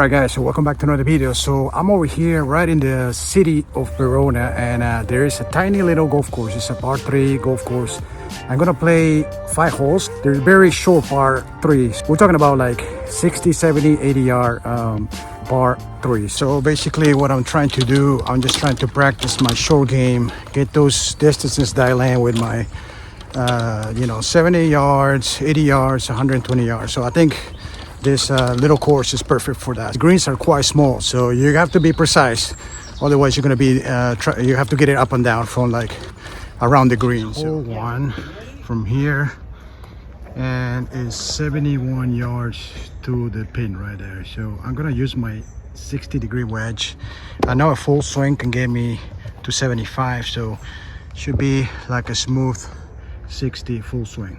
Alright guys, so welcome back to another video. So I'm over here right in the city of Verona, and there is a tiny little golf course. It's a par 3 golf course. I'm gonna play 5 holes. There's very short par 3s. We're talking about like 60, 70, 80 yard par 3. So basically what I'm trying to do, I'm just trying to practice my short game, get those distances dialed in with my 70 yards, 80 yards, 120 yards. So I think this little course is perfect for that. The greens are quite small, so you have to be precise. Otherwise, you're going to be you have to get it up and down from like around the green. So one from here, and it's 71 yards to the pin right there. So I'm going to use my 60-degree wedge. I know a full swing can get me to 75, so should be like a smooth 60 full swing.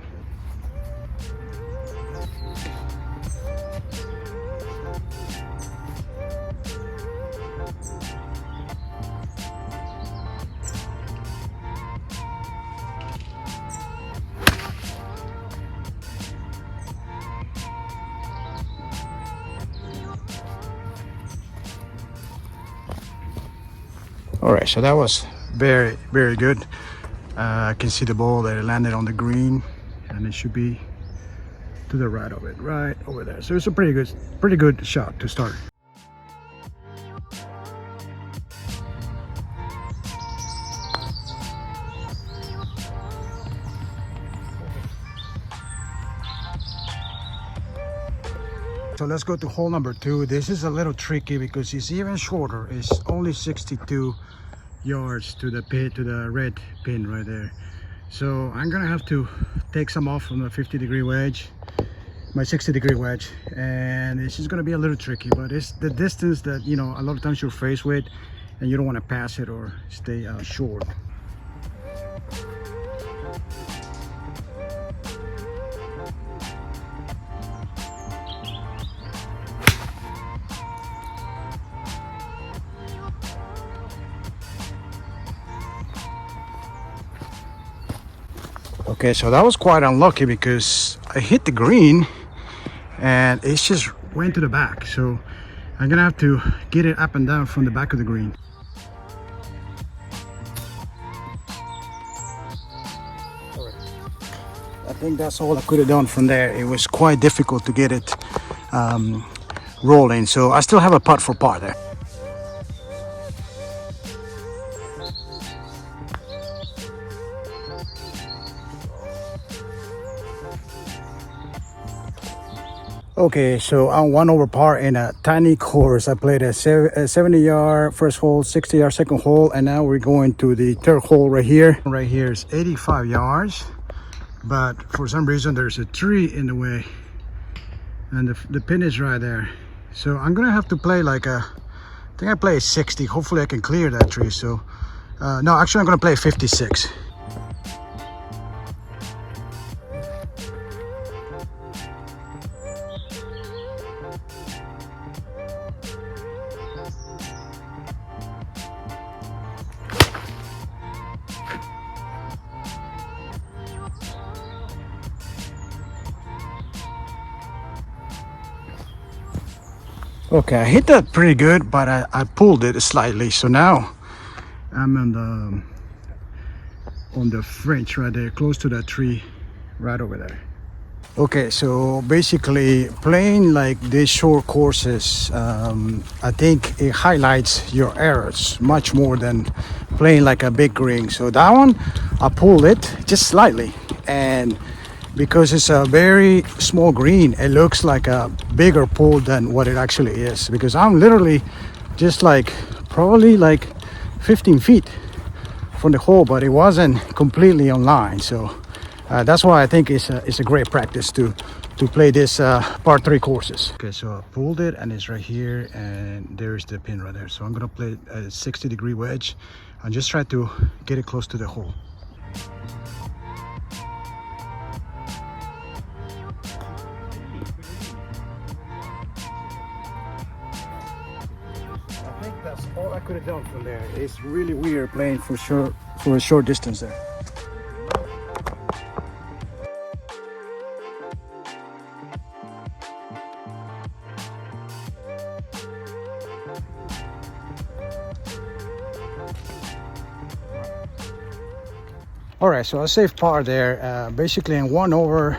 All right, so that was very good. I can see the ball that it landed on the green, and it should be to the right of it, right over there. So it's a pretty good shot to start. So let's go to hole number 2. This is a little tricky because it's even shorter. It's only 62 yards to the pin, to the red pin right there. So I'm gonna have to take some off from the 50-degree wedge, my 60-degree wedge, and it's just gonna be a little tricky, but it's the distance that, you know, a lot of times you're faced with and you don't want to pass it or stay short. Okay, so that was quite unlucky because I hit the green and it just went to the back. So I'm gonna have to get it up and down from the back of the green. I think that's all I could have done from there. It was quite difficult to get it rolling. So I still have a putt for par there. Okay, so I'm 1 over par in a tiny course. I played a 70-yard first hole, 60-yard second hole, and now we're going to the third hole right here. Right here is 85 yards, but for some reason there's a tree in the way, and the pin is right there. So I'm gonna have to play like I think I play 60. Hopefully I can clear that tree. So no, actually I'm gonna play 56. Okay, I hit that pretty good, but I pulled it slightly. So now I'm on the fringe right there, close to that tree right over there. Okay, so basically playing like these short courses, I think it highlights your errors much more than playing like a big green. So that one, I pulled it just slightly, and because it's a very small green, it looks like a bigger pull than what it actually is, because I'm literally just like probably like 15 feet from the hole, but it wasn't completely on line. So that's why I think it's a great practice to play this par 3 courses. Okay, so I pulled it and it's right here, and there's the pin right there. So I'm gonna play a 60-degree wedge and just try to get it close to the hole. I think that's all I could have done from there. It's really weird playing for a short distance there. All right, so a safe par there, basically in 1 over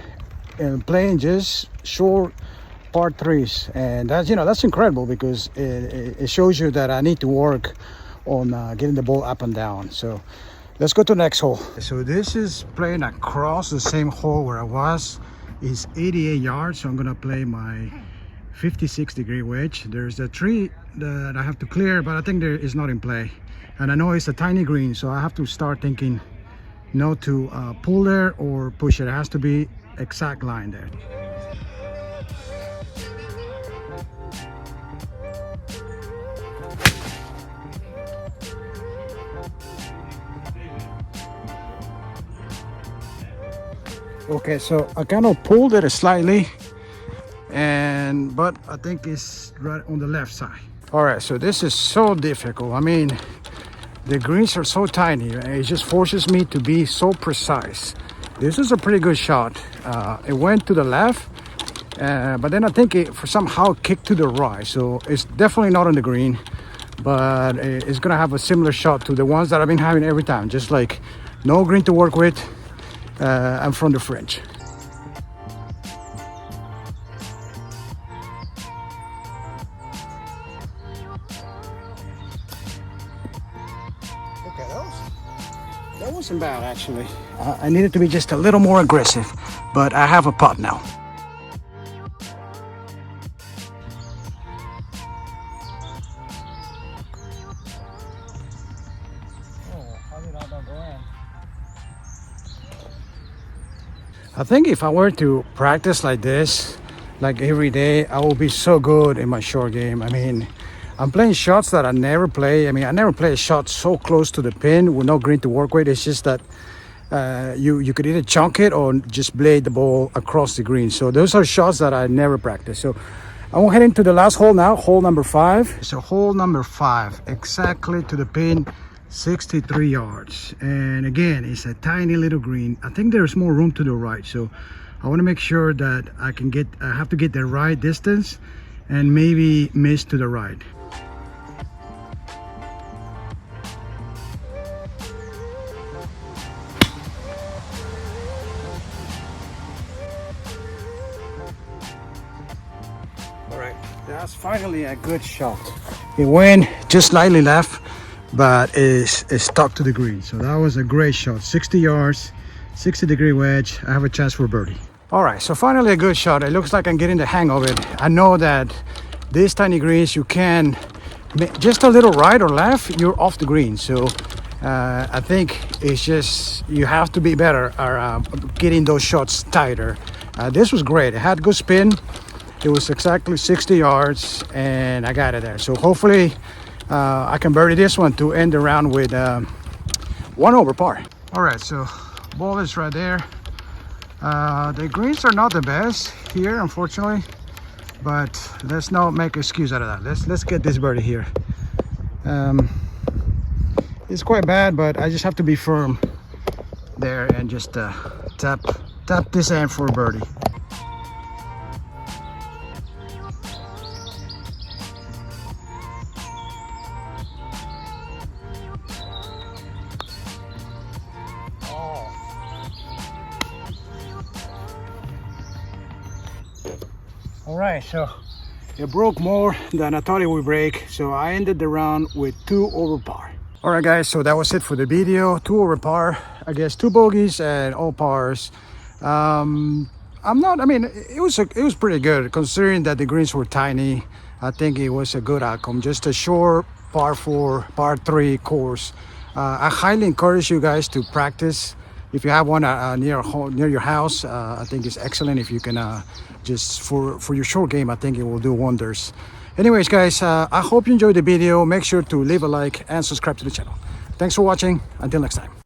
and playing just short par threes, and that's, you know, that's incredible because it shows you that I need to work on getting the ball up and down. So let's go to the next hole. So this is playing across the same hole where I was. It's 88 yards, so I'm gonna play my 56-degree wedge. There's a tree that I have to clear, but I think there is not in play, and I know it's a tiny green, so I have to start thinking not to pull there or push it. It has to be exact line there. Okay, so I kind of pulled it slightly, but I think it's right on the left side. All right, so this is so difficult. I mean, the greens are so tiny, it just forces me to be so precise. This is a pretty good shot. It went to the left, but then I think it somehow kicked to the right. So it's definitely not on the green, but it's gonna have a similar shot to the ones that I've been having every time. Just like no green to work with. I'm from the French. Okay, that wasn't bad actually. I needed to be just a little more aggressive, but I have a putt now. I think if I were to practice like this, like every day, I will be so good in my short game. I mean, I'm playing shots that I never play. I mean, I never play a shot so close to the pin with no green to work with. It's just that you could either chunk it or just blade the ball across the green. So those are shots that I never practice. So I will head into the last hole now, hole number 5. So hole number 5, exactly to the pin. 63 yards, and again, it's a tiny little green. I think there's more room to the right, so I want to make sure that I have to get the right distance and maybe miss to the right. All right, that's finally a good shot. It went just slightly left, but it's stuck to the green. So that was a great shot. 60 yards, 60-degree wedge. I have a chance for birdie. All right, so finally a good shot. It looks like I'm getting the hang of it. I know that these tiny greens, you can just a little right or left, you're off the green. So I think it's just you have to be better at getting those shots tighter. This was great. It had good spin. It was exactly 60 yards, and I got it there. So hopefully I can birdie this one to end the round with 1 over par. All right, so ball is right there. The greens are not the best here, unfortunately, but let's not make an excuse out of that. Let's get this birdie here. It's quite bad, but I just have to be firm there and just tap this end for a birdie. All right, so it broke more than I thought it would break, so I ended the round with 2 over par. All right, guys, so that was it for the video. 2 over par, I guess 2 bogeys and all pars. I mean, it was pretty good considering that the greens were tiny. I think it was a good outcome. Just a short par 4, par 3 course. I highly encourage you guys to practice. If you have one near your house, I think it's excellent. If you can just for your short game, I think it will do wonders. Anyways, guys, I hope you enjoyed the video. Make sure to leave a like and subscribe to the channel. Thanks for watching. Until next time.